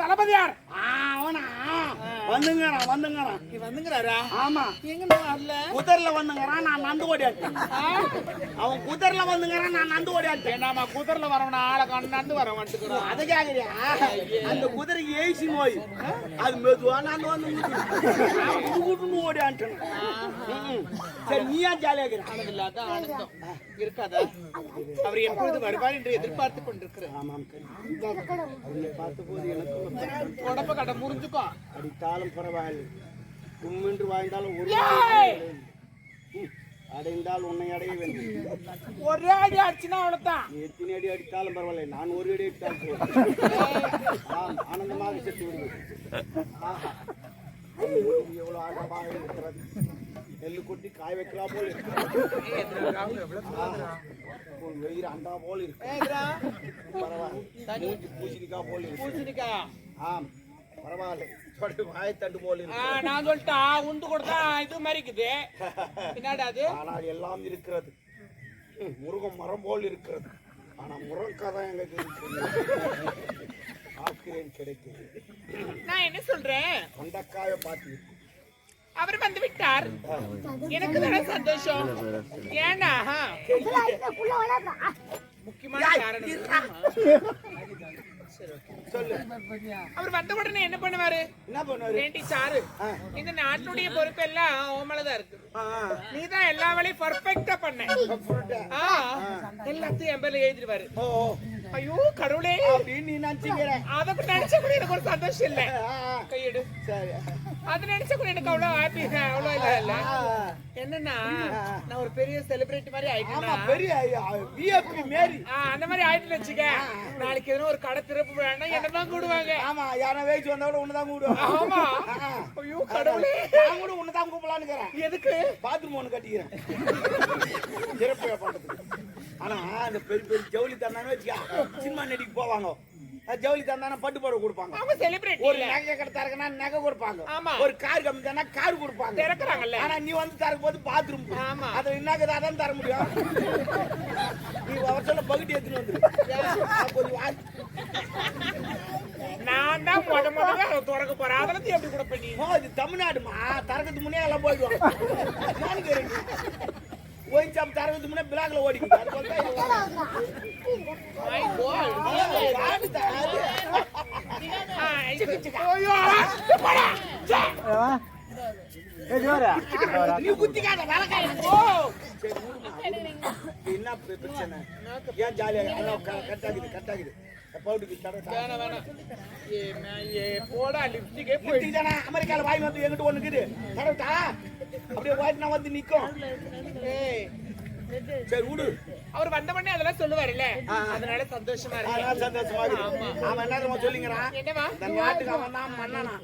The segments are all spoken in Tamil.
தளபதியார் வந்துங்கிறாரா? ஆமா, எங்க வரல? குதிரைல வந்துங்கிறான், நான் நந்து ஓடியாட்டேன். அவன் குதிரைல வந்துங்கிறான், நான் நந்து ஓடியாட்டேன். நாம குதிரைல வரவன ஆளை கண்டு வர வந்துக்கிறோம். அதை கேக்குறியா? அந்த குதிரை ஏசி நோய் அது மெதுவா நான் வந்து ஓடியாட்டேன். சரி, நீ ஏன் ஜாலியா இல்லாத ஆனந்தம் இருக்காதா? அவர் எப்பொழுது வருவார் என்று எதிர்பார்த்து கொண்டிருக்கிறேன். ஆமாம், பார்த்த போது எனக்கு உடம்ப கட்ட முறிஞ்சுக்கோ. அடித்தாலும் பரவாயில்லை, கும்மென்று வாழ்ந்தாலும் ஒரு அடைந்தால் உன்னை அடைய வேண்டும். ஒரே அடி அடிச்சுனா அவ்வளவுதான். எத்தனை அடி அடித்தாலும் பரவாயில்லை, நான் ஒரு அடி அடித்தாலும் ஆனந்தமாக செத்து விடுவேன். எவ்வளவு ஆழமாக இருக்கிறது. நெல்லு கொட்டி காய வைக்கலாம் போல் வெயிறு அண்டா போல் இருக்கு. பரவாயில்ல, பூசணிக்கா போல் பூசணிக்கா. ஆம், பரவாயில்ல, வாயத்தண்டு போல் இருக்கு. நான் சொல்லிட்டா உண்டு கொடுத்தா இது மாதிரிக்குது. என்னடா அது? ஆனால் எல்லாம் இருக்கிறது. முருகம் மரம் போல் இருக்கிறது. ஆனா முருங்கதான் எங்களுக்கு ஆக்கிறேன் கிடைக்குது. நான் என்ன சொல்றேன், கொண்டக்காய பாத்தி அவர் வந்து விட்டார். எனக்கு தானே சந்தோஷம். ஏன்னா முக்கியமான காரணம் சொல்லு. அவர் வந்த உடனே என்ன பண்ணுவாரு? சாரு, இந்த நாட்டுடைய பொறுப்பு எல்லாம் ஓமலதான் இருக்கு. நீதான் எல்லா வேலையும் பர்ஃபெக்டா பண்ண. எல்லாத்தையும் என் பேர்ல எழுதிடுவாரு. ஐயோ கடவுளே, நீ நினைச்சீங்க. அதை நினைச்ச கூட எனக்கு ஒரு சந்தோஷம் இல்ல. கையெடு. சரி, அது நினைச்ச கூட எனக்கு அவ்வளவு ஹாப்பி, அவ்வளவு இல்ல. என்னன்னா, நான் ஒரு பெரிய செலிபிரிட்டி மாதிரி ஆயிட்டேன். பெரிய விஐபி மேரி அந்த மாதிரி ஆயிட்டு வச்சுக்க. நாளைக்கு எதுவும் ஒரு கடை திறப்பு வேணா என்னதான் கூடுவாங்க. ஆமா, யாரா வேச்சு வந்தா கூட உன்னதான் கூடுவாங்க. ஆமா. ஐயோ கடவுளே, நான் கூட உன்னதான் கூப்பிடலான்னு இருக்கிறேன். எதுக்கு? பாத்ரூம் ஒண்ணு கட்டிக்கிறேன் திறப்பு பண்றதுக்கு. ஆனா அந்த பெரிய பெரிய ஜவுளி தந்தானே வச்சுக்கா, சினிமா நடிக்கு போவாங்க. ஜவுளி தந்தானே பட்டு போட கொடுப்பாங்க. அவங்க செலிபிரிட்டி. ஒரு நகை கடை தரக்குனா நகை கொடுப்பாங்க. ஒரு கார் கம்மி தானே கார் கொடுப்பாங்க. திறக்குறாங்கல்ல. ஆனா நீ வந்து தரக்கு போது பாத்ரூம். அது என்னக்கு அதான் தர முடியும். நீ அவர் சொல்ல பகுதி எடுத்துன்னு வந்துரு. கொஞ்சம் நான் தான் முதல்ல திறக்க போறேன். அதெல்லாம் எப்படி கூட பண்ணி? இது தமிழ்நாடுமா, தரக்கத்துக்கு முன்னே எல்லாம் போயிடுவாங்க. ஓய்ச்சாம் தரக்கத்துக்கு முன்னே பிளாக்ல ஓடிக்கிட்டு. நீ குத்திக்காத வேலைக்கார. என்ன பிரச்சனை? ஏன் ஜாலியா கட்டாக்குது அமெரிக்கால வாய் வந்து எங்கிட்ட ஒண்ணு இருக்குது. அப்படியே வாய்ட்டு வந்து நிக்கும். சரி விடு. அவர் வந்த உடனே அதெல்லாம் சொல்லுவாருல்ல, அதனால சந்தோஷமா இருக்கு. சந்தோஷமா இருக்கு. அவன் என்ன சொல்லிங்கிறான், இந்த நாட்டுக்கு அவன் தான் மன்னனா.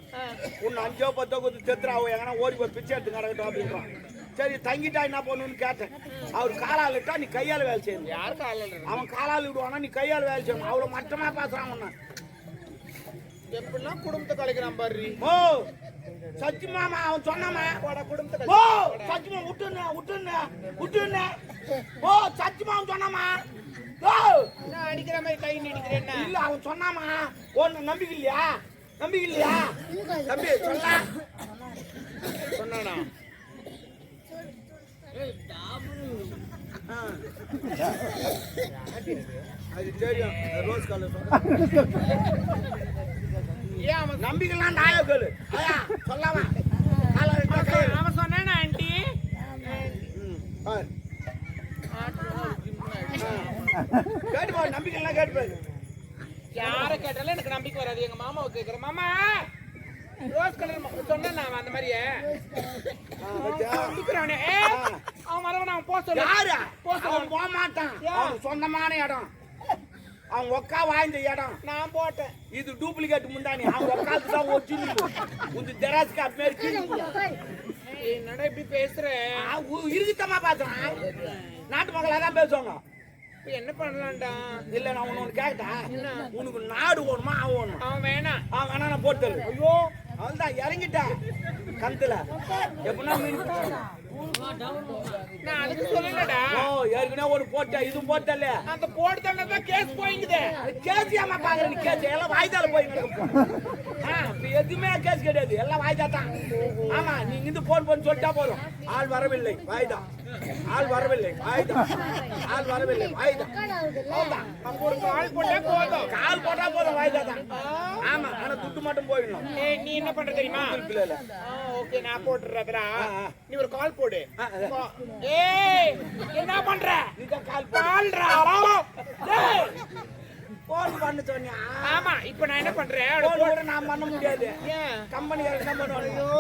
உன்னை 5 10 கொடுத்து செத்துறாவோ எங்கன்னா ஓடி போய் பிச்சை எடுத்து கிடக்கட்டும் அப்படின்றான். சரி, தங்கிட்டா என்ன பண்ணுன்னு கேட்டேன். அவர் காலால் விட்டா நீ கையால வேலை செய்யணும். யாரு காலால்? அவன் காலால் விடுவானா, நீ கையால் வேலை செய்யணும். அவ்வளவு மட்டமா பேசுறான். ஒண்ணு எப்படிலாம் குடும்பத்தை கலைக்கிறான் பாரு. ஓ சத்தியமாமா, அவன் சொன்னாமா குடும்பத்தை. ஓ சத்தியமா விட்டுன்னு ஓ சத்தியமா அவன் சொன்னாமா. நான் அடிக்கிற மாதிரி கை நீடிக்கிறேன். இல்ல, அவன் சொன்னாமா. ஒன்னு நம்பிக்கை இல்லையா? தம்பி சொல்ல சொன்னானா? அது தெரியும். ரோஸ் கலர் நம்பிக்கலாம். நாயா கேளு. சொல்லாமா அவன் சொன்னானா ஆண்டி? கேட்டுப்பாரு, நம்பிக்கலாம் கேட்டுப்பாரு. யார கேட்டாலும் எனக்கு நம்பிக்கை வராது. எங்க மாமாவை கேட்கிறேன். மாமா ரோஸ் கலர் சொன்னா அந்த மாதிரியே அவன் வரவன் அவன் போக சொல்ல. அவன் போக மாட்டான். அவன் சொந்தமான இடம், அவன் ஒக்கா வாய்ந்த இடம். நான் போட்டேன். இது டூப்ளிகேட் முந்தானி. அவன் ஒக்காக்கு தான் ஒரிஜினல். உங்க ஜெராஸ்கா பேருக்கு என்னடா இப்படி பேசுறேன்? இருக்குத்தமா பேசுறான். நாட்டு மக்களா தான் பேசுவாங்க. என்ன பண்ணலாம்டா? இல்ல, நான் ஒண்ணு கேட்டா, உனக்கு நாடு ஓணுமா அவன் ஓணுமா? அவன் வேணாம். அவன் வேணா நான் போட்டு. ஐயோ, அவன் தான் இறங்கிட்டா கந்துல எப்படின்னா மீன் நான் அதுக்கு சொல்லலடா. ஓ ஏற்கனவே ஒரு போட்ட இதுவும் போட்டல. அந்த போடுதல்ல தான் கேஸ் போயிங்குதே. கேஸ் ஏமா பாக்குற நீ கேஸ் எல்லாம் வாய்தால போய் கிடக்கும். இப்ப எதுவுமே கேஸ் கிடையாது எல்லாம் வாய்தா தான். ஆமா நீங்க இந்த போன் பண்ணி சொல்லிட்டா போதும். ஆள் வரவில்லை வாய்தா. ஆள் வரவில்லை வாய்தா. ஆள் வரவில்லை வாய்தா. நம்ம ஒரு கால் போட்டா போதும். கால் போட்டா போதும் வாய்தா தான். ஆமா ஆனா துட்டு மட்டும் போயிடணும். ஏய் நீ என்ன பண்ற தெரியுமா? இல்ல ஓகே நான் போட்டுறதுடா. நீ ஒரு கால் போடு. இல்ல ஏய் என்ன பண்ற? நீ தான் கால் கால்டா. டேய் போன் பண்ண சொன்னியா? ஆமா இப்போ நான் என்ன பண்றேன்? போன் கூட நான் பண்ண முடியாது. ஏன் கம்பெனி என்ன பண்ணுவாங்க? ஐயோ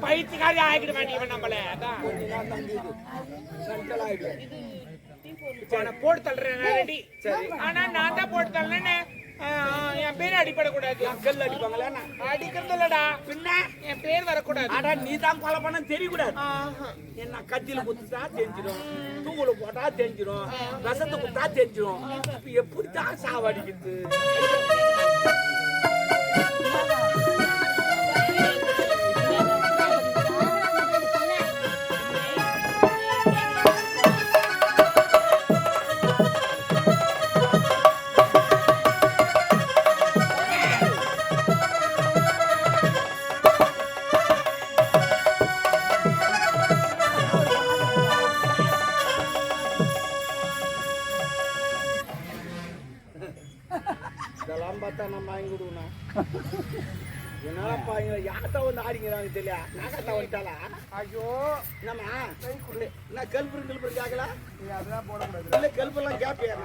பைத்தியக்காரி ஆகிட மாட்டீங்க நம்மள. அதான் சென்ட்ரல் ஆயிடு. நான் போட்டு தள்ளுறேன் ரெடி. சரி ஆனா நான் தான் போட்டு தள்ளனே. என் பேர் அடிபடக்கூடாது. கல் அடிப்பாங்களா? அடிக்கிறது இல்லடா. பின்ன என் பேர் வரக்கூடாது. அட நீ தான் கொலை பண்ண தெரியக்கூடாது. என்ன கத்தியில குத்துட்டா தெரிஞ்சிடும், தூக்குல போட்டா தெரிஞ்சிடும், விஷத்தை குத்தா தெரிஞ்சிடும். இப்ப எப்படித்தான் சாவடிக்குது? இதெல்லாம் பார்த்தா நம்ம வாங்கி விடுவோம். என்னப்பா யார்கிட்ட வந்து ஆடிங்கிறாங்க தெரியல. நாகத்தா வந்துட்டாளா? ஐயோ என்னம்மா என்ன கல்புரு கேட்கல? இல்ல கல்பெல்லாம் கேப்பியா?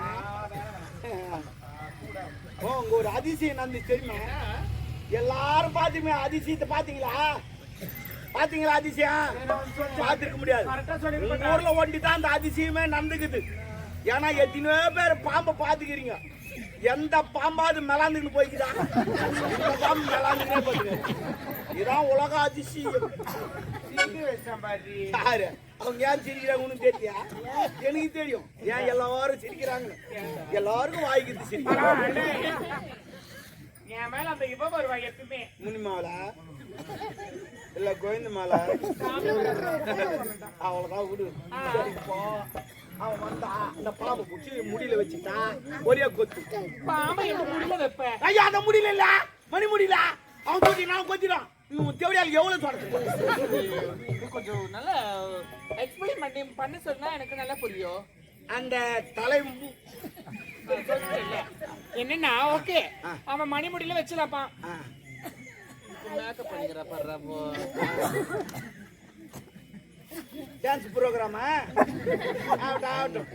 ஓ உங்க ஒரு அதிசயம் நடந்துச்சு தெரியுமா? எல்லாரும் பாத்தீங்க அதிசயத்தை பாத்தீங்களா? பாத்தீங்களா அதிசயம்? பாத்துருக்க முடியாது. உங்க ஊர்ல ஒண்டி தான் அந்த அதிசயமே நடந்துக்குது. ஏன்னா எத்தனையோ பேர் பாம்பை பாத்துக்கிறீங்க. எந்த பாம்பாவது மெலாந்துன்னு போய்க்குதா? பாம்பு மெலாந்துனே போகுது. இதான் உலக அதிசயம். யாரு அவங்க ஏன் சிரிக்கிறாங்கன்னு தெரியா? எனக்கு தெரியும் ஏன் எல்லாரும் சிரிக்கிறாங்க. எல்லாருக்கும் வாய்க்குது சிரிக்கிறாங்க. என் மேல அந்த இவ வருவா எப்பவுமே. முனிமாவல இல்ல கோவிந்த மாலை அவ்வளவுதான் விடு. அவன் வந்தா இந்த பாம்பு குச்சி முடியல வச்சுட்டா ஒரே கொத்து. பாம்பை எப்படி முடியல வைப்ப? ஐயா அந்த முடியல இல்ல மணி முடியல அவன் கொத்தி நான் கொத்திடும். தேவடியால் எவ்வளவு சொல்றது? கொஞ்சம் நல்லா எக்ஸ்பிளைன் பண்ணி சொன்னா எனக்கு நல்லா புரியும். அந்த தலை என்னன்னா ஓகே அவன் மணி முடியல வச்சிடலாப்பா. மேக்கப் பண்ணிக்கிறா பண்றப்போ டான்ஸ் ப்ரோக்ராமா? ஆகட்டும்.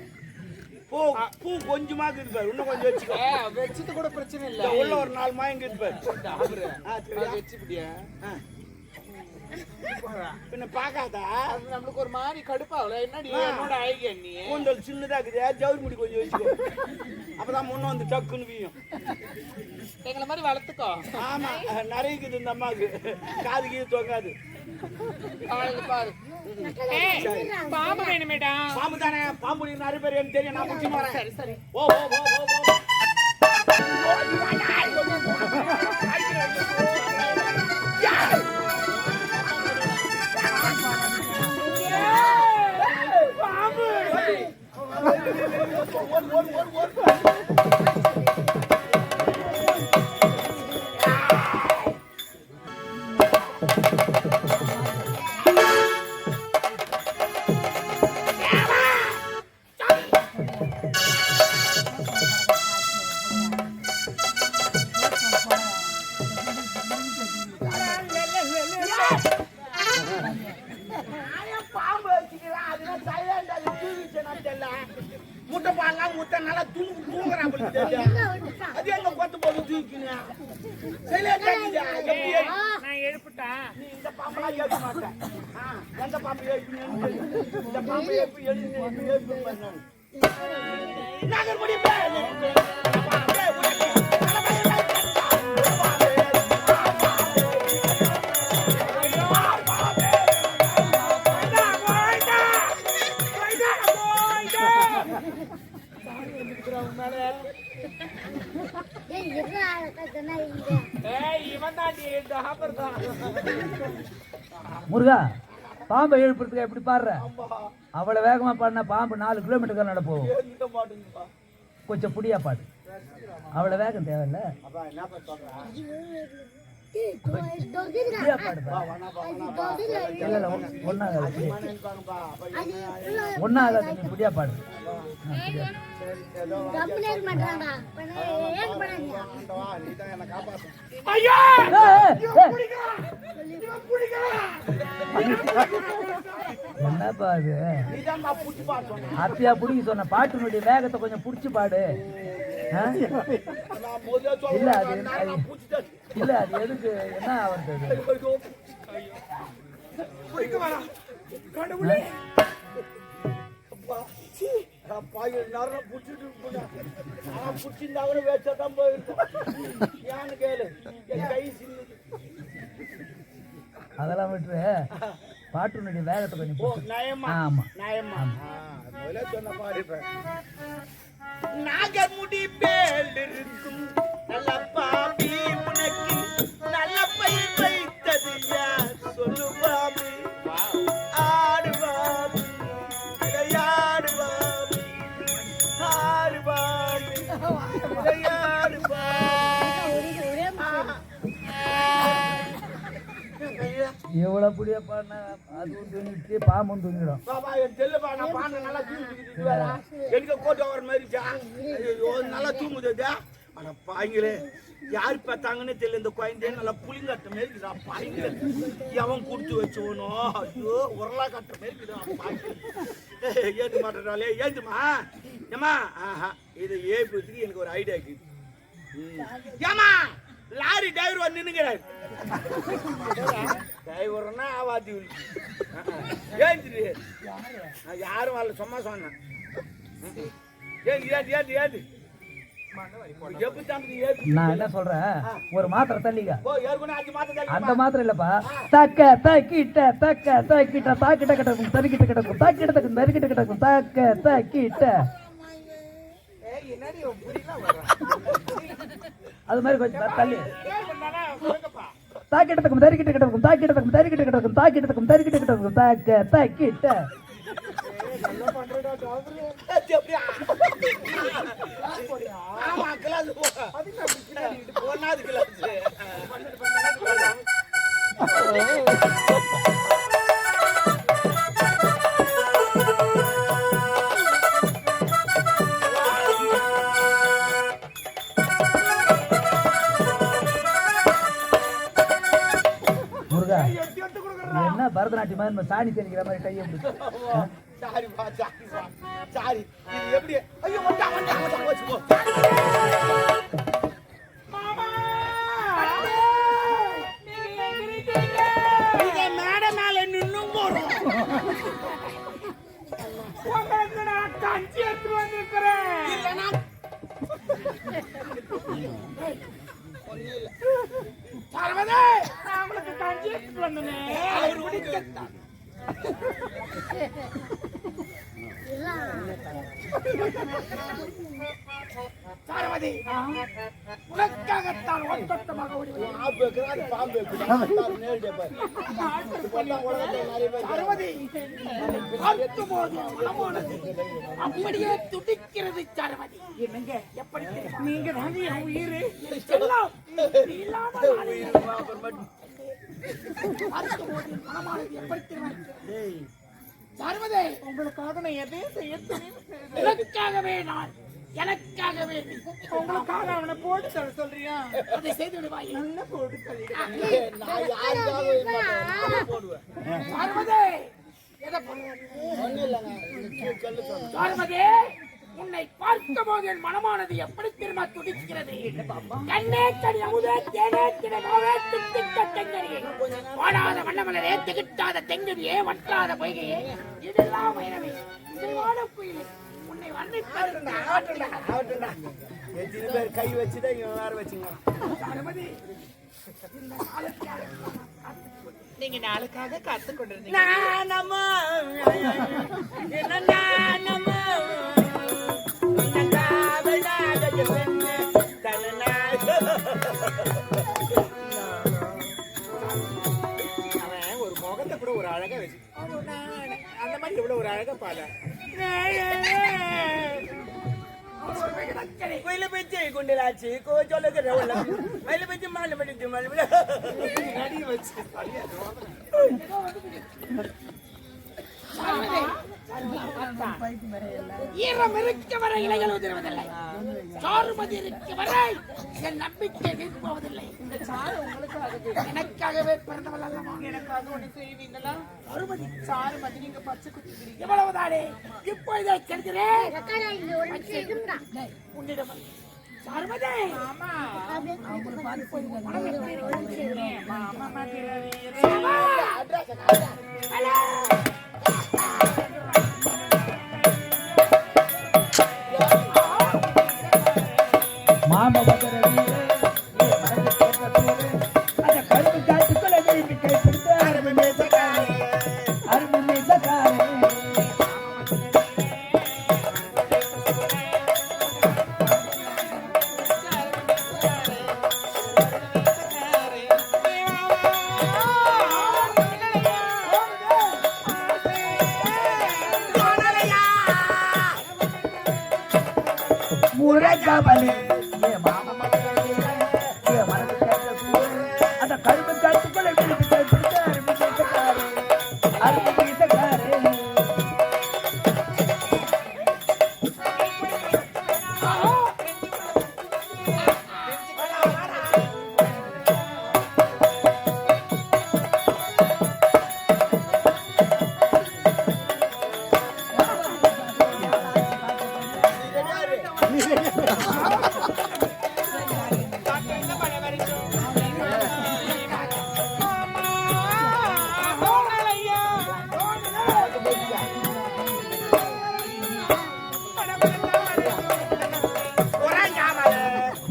பூ பூ கொஞ்சமா இருப்பாரு. இன்னும் கொஞ்சம் வச்சுக்கோ. வச்சது கூட பிரச்சனை இல்ல. உள்ள ஒரு 4 மாயங்க இருப்பாரு. வச்சுப்பிடியா? பின்ன பாக்காதா? அது நம்மளுக்கு ஒரு மாதிரி கடுப்பாகல. என்னடி என்னோட ஐடியா நீ? கூந்தல் சின்னதா இருக்குது. ஜவுரி முடி கொஞ்சம் வச்சுக்கோ. அப்பதான் முன்ன வந்து டக்குன்னு வீயும். எங்களை மாதிரி வளர்த்துக்கோ. ஆமா நிறையக்குது இந்த அம்மாவுக்கு. காது கீது தொங்காது. பாரு பாம்பு வேணுமேடா. பாம்பு தானே? பாம்பு நிறைய பேர் எனக்கு தெரியும். நான் முடிச்சு வரேன். சரி சரி ஓ ஓ ஓ ஓ ஓ முட்டை பாலாம் முட்டை நல்லா தூங்குறான். அது எங்க கொத்து போட்டு தூக்கினா நான் எழுப்பிட்டேன். நீ இந்த பாம்பெல்லாம் ஏற்க மாட்டேன். எந்த பாம்பு ஏற்கனவே இந்த பாம்பு ஏற்பு எழுதி நகர் முடியும். முருகா பாம்பை எழுப்புறதுக்கு எப்படி பாடுற? அவ்வளவு வேகமா பாடினா பாம்பு 4 கிலோமீட்டர் நட போகும். கொஞ்சம் புடியா பாடு. அவ்வளவு வேகம் தேவையில்ல. புடியா பாடுப்பா. ஒன்னாகாது நீ புடியா பாடு. என்னப்பா அது? அத்தியா புடிக்க சொன்ன பாட்டினுடைய வேகத்தை கொஞ்சம் புடிச்சு பாடு. இல்ல அது இல்ல அது எதுக்கு என்ன ஆகுறது? அதெல்லாம் விட்டு பாட்டுனுடைய வேகத்தை கொஞ்சம் ஆமா நாகமுடி மேல் இருக்கும் நல்ல பாபி உனக்கு நல்ல பயிர் வைத்தது யார் சொல்லு பாபி. ஆடுவாபி விளையாடுவாபி ஆடுவாபி விளையாடுவாபி. எவ்வளவு புடியா பாடினா அதுவும் தூங்கிட்டு பாம்பும் தூங்கிடும். எனக்கு கோட்டை வர மாதிரிச்சா நல்லா தூங்குது. ஆனா பாய்ங்களே யாரு பார்த்தாங்கன்னு தெரியல. இந்த குழந்தைய நல்லா புளிங்கட்ட மாதிரி இருக்குதா பாய்ங்களே. எவன் கொடுத்து வச்சவனோ ஐயோ உரலா கட்ட மாதிரி இருக்குதா பாய்ங்க. ஏந்து மாட்டாலே ஏந்துமா ஏமா. ஆஹா இதை ஏற்படுத்தி எனக்கு ஒரு ஐடியா இருக்குது. ஏமா லாரி டிரைவர் வந்து நின்னுங்கிறாரு. டிரைவர்னா ஆவாதி ஏஞ்சிரு. யாரும் வரல சும்மா சொன்னேன். நான் என்ன சொல்றேன், ஒரு மாத்திரை தள்ளிங்க. அந்த மாத்திரை இல்லப்பா, தக்க தக்கிட்ட தக்க தக்கிட்ட தாக்கிட்ட கிடக்கும் தறிக்கிட்ட கிடக்கும் தாக்கிட்ட தக்கும் தறிக்கிட்ட கிடக்கும் தக்க தக்கிட்ட. அது மாதிரி கொஞ்சம் தள்ளி தாக்கிட்டதுக்கும் தறிக்கிட்ட கிடக்கும் தாக்கிட்டதுக்கும் தறிக்கிட்ட கிடக்கும் தாக்கிட்டதுக்கும் தறிக்கிட்ட கிடக்கும் தாக்க தக்கிட்ட. முருகா என்ன பரதநாட்டியமா சாணி தெரிக்கிற மாதிரி கையை சாரி இது எப்படி? ஐயோ வந்தா வந்தா வந்தா போச்சு போ. நீங்க மேடை மேல நின்னும் போறோம். உங்களுக்கு நான் கஞ்சி எடுத்து வந்திருக்கிறேன். இல்லனா சர்வதே நான் உங்களுக்கு கஞ்சி எடுத்து வந்தேன். அவர் குடிக்கத்தான் சாரவதி உனக்காகத்தான் ஒத்தொத்தமாக அப்படியே துடிக்கிறது. சாரவதி என்னங்க எப்படி நீங்க தாங்க என் உயிர் எல்லாம் சர்வதே உங்களுக்காக நான் எதையும் செய்ய எனக்காகவே நான் எனக்காகவே உங்களுக்காக அவனை போட்டு தர சொல்றியா? அதை செய்து விடுவாய். என்ன போட்டு தருவேன் சர்வதே. சர்வதே உன்னை பார்க்கும் போது என் மனமானது எப்படி திரும்ப துடிக்கிறது. கண்ணே கனி அமுதே தேனே தினமாவே துடித்த தெங்கரியே வாடாத வண்ணமலரே திகிட்டாத தெங்கரியே வற்றாத பொய்கையே இதெல்லாம் உயரவே இசைவான குயிலே உன்னை வர்ணிப்பது எத்தனை பேர் கை வச்சுதான் இவன் வேற வச்சுங்க. நீங்க நாளுக்காக காத்து கொண்டிருந்தீங்க. அவன் ஒரு முகத்தை கூட ஒரு அழகா வச்சு குண்டலாச்சு கோச்சோலுக்கு ரவுல மயில பத்தி மாலை படிச்சு மலை நடி வச்சு ஈரம் இருக்க வரை இலைகள் உதிர்வதில்லை, சாருமதி இருக்க வரை என் நம்பிக்கை நிற்பவதில்லை. இந்த சாரு உங்களுக்காகவே எனக்காகவே பிறந்தவள் அல்லவா? எனக்காக ஒன்று செய்வீங்களா? சாருமதி நீங்க பச்சை குத்திக்கிறீங்க, எவ்வளவுதானே? இப்போ இதை கெடுக்கிறேன் உன்னிடம் சாருமதி. ஆமா மாமா மதுரை அந்த கருப்பு காட்டுக்குள்ள விரும்பி கைப்பிடித்து அருமை மீசக்காரே முரகாபலே மாமா மதுரை மனது கேட்ட அந்த கருப்பு காட்டுக்குள்ள விரும்பி கைப்பிடித்து அருமை மீசக்காரே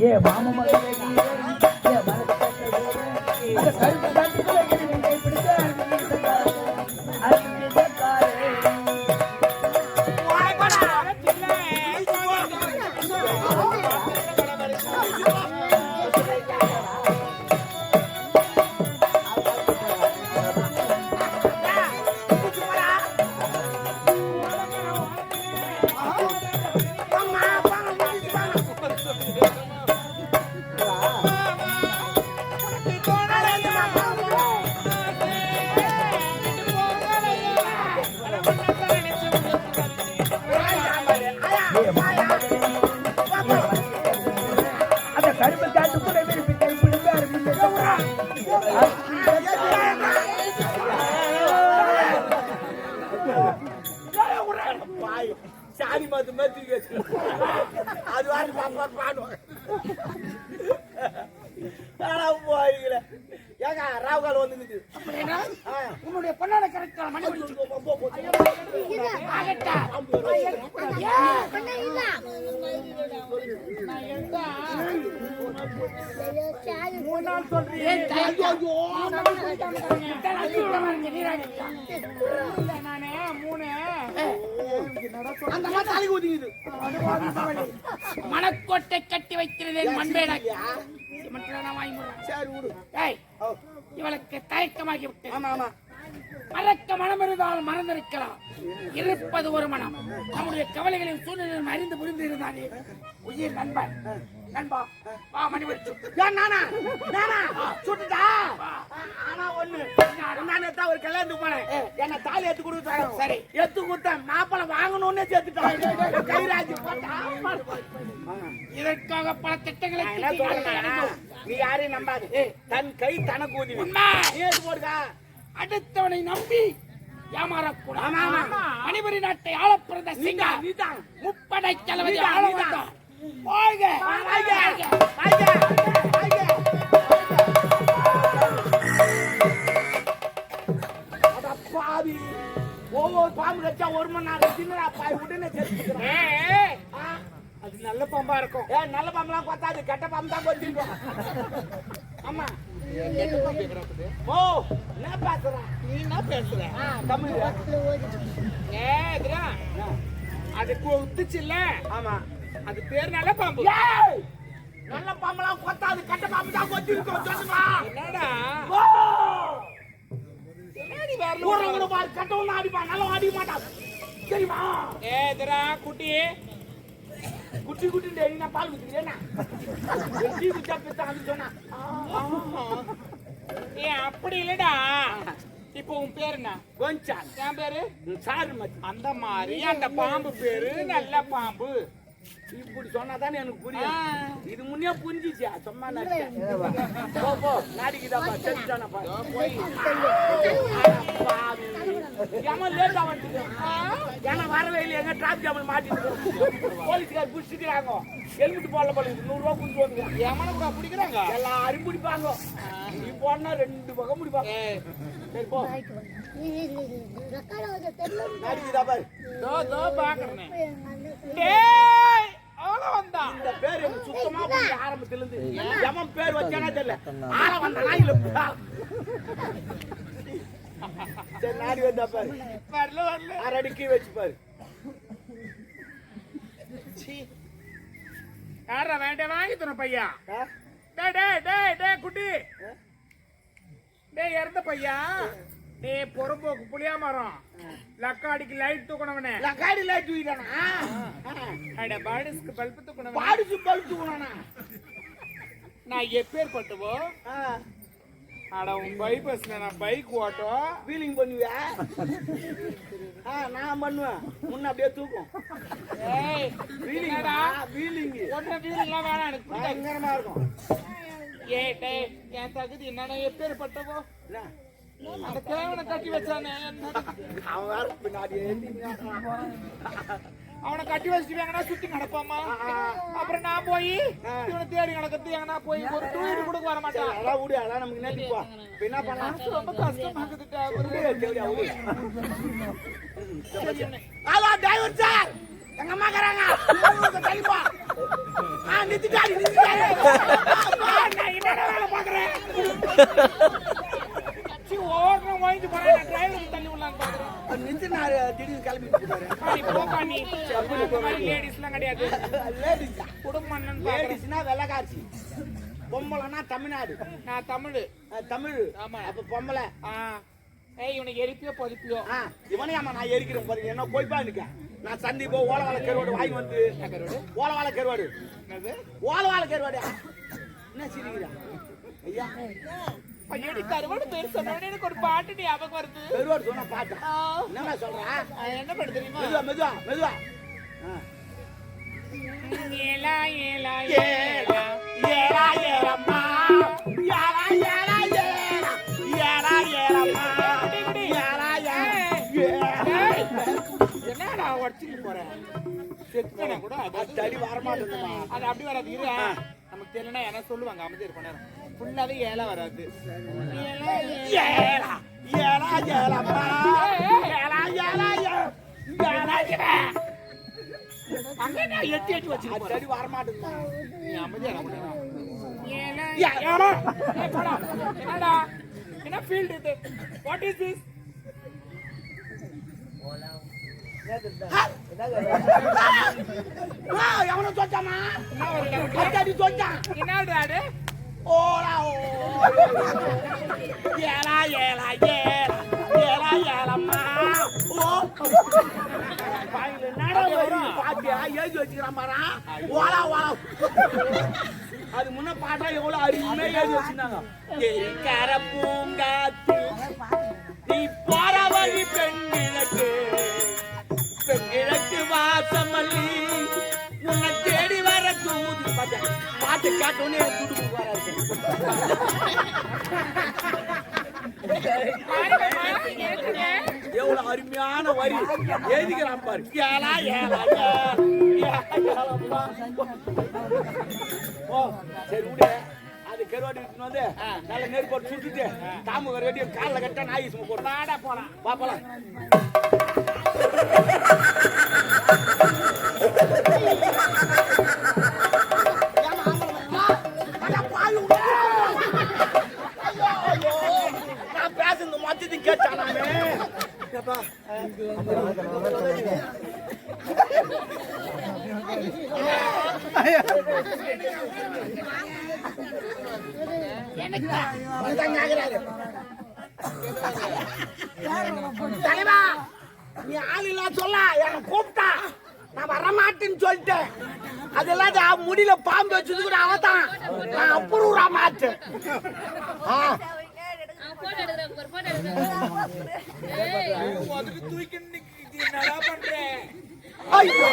ஏ மாமா மதுரை ஏ மனது கேட்ட அந்த கருப்பு காட்டுக்குள்ள விரும்பி கைப்பிடித்து அருமை மீசக்காரே அந்த கருப்பு காட்டுக்குள்ள விரும்பி கைப்பிடித்து அருமை சாதி மாத்து மாத்தி அது வாரி பாப்பா பாடுவாங்க போய்கள ஏங்க ராவுகால் வந்து நிக்குது. உன்னுடைய பொண்ணான கரெக்டா மணி மனக்கோட்டை கட்டி வைக்கிறேன் மண்பேடா. இவளுக்கு தயக்கமாகி விட்டு மறக்க மனம் இருந்தால் மறந்திருக்கலாம், இருப்பது ஒரு மனம். நம்முடைய கவலைகளின் சூழ்நிலையும் அறிந்து புரிந்து இருந்தானே உயிர் நண்பன். நண்பா வா மணி வச்சு சுட்டுட்டா. ஆனா ஒண்ணு நான் ஒரு கல்யாணத்துக்கு போனேன், என்ன தாலி எடுத்து கொடுத்தாங்க. சரி எடுத்து கொடுத்தேன், மாப்பிளை வாங்கணும்னே சேர்த்துட்டாங்க. கைராஜி இதற்காக பல திட்டங்களை நீ யாரையும் நம்பாது, தன் கை தனக்கு ஊதி போடுக்கா. அடுத்தவனை நம்பி ஏமாறக்கூடாது. மணிபுரி நாட்டை ஆள பிறந்த சிங்கா முப்படை தளபதி ஆள வந்தான். பாவி ஒவ்வொரு பாம்பு கச்சா ஒரு மணி நேரம் சின்னதா பாய் உடனே சேர்த்துக்கிறேன். அது நல்ல பாம்பா இருக்கும். நல்ல பாம்பெல்லாம் பார்த்தாது, கெட்ட பாம்பு தான் கொத்திருக்கோம். ஆமா ஓ என்ன பேசுற நீ என்ன பேசுற? தமிழ் அதுக்கு ஒத்துச்சு இல்ல? ஆமா அது பேர் நல்ல பாம்பு. நல்ல பாம்பெல்லாம் கொத்தாது, கெட்ட பாம்பு தான் கொத்திருக்கோம். சொல்லுமா என்னடா ஊரங்க பாரு, கட்டவன் அடிப்பான், நல்லா அடிக்க மாட்டான் தெரியுமா? குட்டி குட்டி குட்டி டேய் நான் பால் குடிக்கிறேனா டீ குடிச்சா பெத்தான்னு சொன்னா ஏன் அப்படி இல்லடா இப்போ உன் பேர் என்ன கொஞ்சம் என் பேரு சாரு மச்சி அந்த மாதிரி அந்த பாம்பு பேரு நல்ல பாம்பு இப்படி சொன்னாதானே எனக்கு புரியும் இது முன்னே புரிஞ்சிச்சியா சும்மா போ போ நாடிக்குதாப்பா செஞ்சானப்பா போய் ஏமா லேட்டா வந்துட்டு ஏன்னா வரவே இல்லை எங்க டிராஃபிக் ஜாமில் மாட்டிட்டு போலீஸ்கார் பிடிச்சிக்கிறாங்க ஹெல்மெட் போடல போல 100 ரூபா குடிச்சு வந்து எமனை கூட பிடிக்கிறாங்க எல்லாரும் பிடிப்பாங்க நீ போனா 2 பக்கம் பிடிப்பாங்க சரி போ நாடிக்குதாப்பா தோ பாக்குறேன் டேய் அவள வந்தா இந்த பேர் எனக்கு சுத்தமா புரிய ஆரம்பத்துல இருந்து எவன் பேர் வச்சானே தெரியல ஆள வந்த நாயில சரி நாடி வந்தா பாரு வரல வரல அரடிக்கி வச்சு பாரு யாரா வேண்டாம் வாங்கி தர பையா டேய் டேய் டேய் டேய் குட்டி டேய் இறந்த பையா டேய் பொறம்போக்கு புளியா மரம் லக்காடிக்கு லைட் தூக்கணவனே லக்காடி லைட் தூக்கிட்டானா அட பாடிஸ்க்கு பல்ப் தூக்கணவனே பாடிச்சு பல்ப் தூக்கினானா நான் எப்பேற்பட்டவோ அட உன் பைபஸ்ல நான் பைக் ஓட்டும் வீலிங் பண்ணுவியா நான் பண்ணுவேன் முன்ன அப்படியே தூக்கும் ஏய் வீலிங்கடா வீலிங் ஒண்ணு வீலிங்லாம் வேணாம் எனக்கு பிடிக்காது பயங்கரமா இருக்கும் ஏய் டேய் என் தகுதி என்னன்னா எப்பேற்பட்டவோ என்ன அந்த கேவனை கட்டி வச்சானே அவன் வேற பின்னாடி அவனை கட்டி வச்சுட்டு எங்கன்னா சுத்தி நடப்பாமா அப்புறம் நான் போய் இவனை தேடி நடக்கிறது எங்கன்னா போய் ஒரு டூர் கூட வர மாட்டான் அதான் விடு அதான் நமக்கு நேட்டிப்பா என்ன பண்ணலாம் ரொம்ப கஷ்டமாக்குதுட்டா ஹலோ டிரைவர் சார் எங்க அம்மா கறாங்க டைப்பா நிறுத்திட்டாடி நான் என்னடா வேலை பாக்குறேன் ஓடுறோம் வாங்கிட்டு போறேன் டிரைவருக்கு தள்ளி விடலான்னு பாக்குறேன் நிறுத்தினாரு திடீர்னு கிளம்பிட்டு போறாரு போப்பா நீ லேடிஸ்லாம் கிடையாது லேடிஸ் குடும்பம் லேடிஸ்னா வெள்ளக்காட்சி பொம்பளைனா தமிழ்நாடு நான் தமிழ் தமிழ் ஆமா அப்ப பொம்பளை ஏய் இவனுக்கு எரிப்பியோ பொதிப்பியோ இவனையாமா நான் எரிக்கிறேன் பாருங்க என்ன போய்ப்பா இருக்கேன் நான் சந்திப்போ ஓலவாழ கருவாடு வாங்கி வந்து ஓலவாழ கருவாடு ஓலவாழ கருவாடு என்ன சிரிக்கிறா ஐயா ஐயடி கருவாடு பேர் சொன்ன எனக்கு ஒரு பாட்டு ஞாபகம் வருது கருவாடு சொன்ன பாட்டா என்ன சொல்றேன் என்ன பாட்டு தெரியுமா மெதுவா மெதுவா மெதுவா ஏலா ஏலா ஏலா ஏலா ஏலம்மா ஏலா ஏலா ஏலா ஏலா ஏலம்மா ஏலா ஏலா என்னடா உடச்சிட்டு போறேன் செத்துனா கூட அது அடி வரமாட்டேங்குமா அது அப்படி வராது இரு நமக்கு தெரியலன்னா என்ன சொல்லுவாங்க அமைதி இருப்பேன் ஃபுல்லாவே ஏலா வராது ஏலா ஏலா ஏலம்மா ஏலா ஏலா ஏலா அங்க நான் எட்டி எட்டி வச்சு அது அடி வரமாட்டேங்குமா நீ அமைதியா ஏலா ஏலா ஏய் போடா என்னடா என்ன ஃபீல்ட் இது வாட் இஸ் திஸ் எவனோ சொச்சாமா என்ன அடி சொச்சான் என்னடா அது ஓலா ஏலா ஏலா ஏலா ஏலா ஏலம்மா ஓ பாயில நட பாத்தியா எழுதி வச்சுக்கிறான் பாரா ஓலா ஓலா அது முன்ன பாட்டா எவ்வளவு அருமையா எழுதி வச்சிருந்தாங்க எரிக்கார பூங்காத்து நீ போற வழி பெண்ணிழக்கு பெண்ணிழக்கு வாசமல்லி உன்னை தேடி வர தூது பாட்டு கேட்டோன்னே துடுப்பு வராது எவ்வளவு அருமையான வரி எழுதிக்கிறான் பாரு ஏலா ஏலா ஏலா ஓ சரி விடு அது கருவாடி வந்து நல்ல நெருப்போட்டு சுட்டுட்டு தாமுக ரெடி காலில் கட்ட நாய் சும்மா போட்டு வாடா போலாம் பாப்பலாம் நான் பேசுறது மொத்தத்தையும் கேட்டானே தலைவா நீ ஆள் இல்ல சொல்ல என்ன கூப்பிட்டா நான் வரமாட்டேன்னு சொல்லிட்டேன். அதெல்லாம் முடியல பாம்பு வச்சது கூட அவதான். நான் அப்புறம் மாட்டேன். தூக்கி என்னடா பண்றேன்? ஐயோ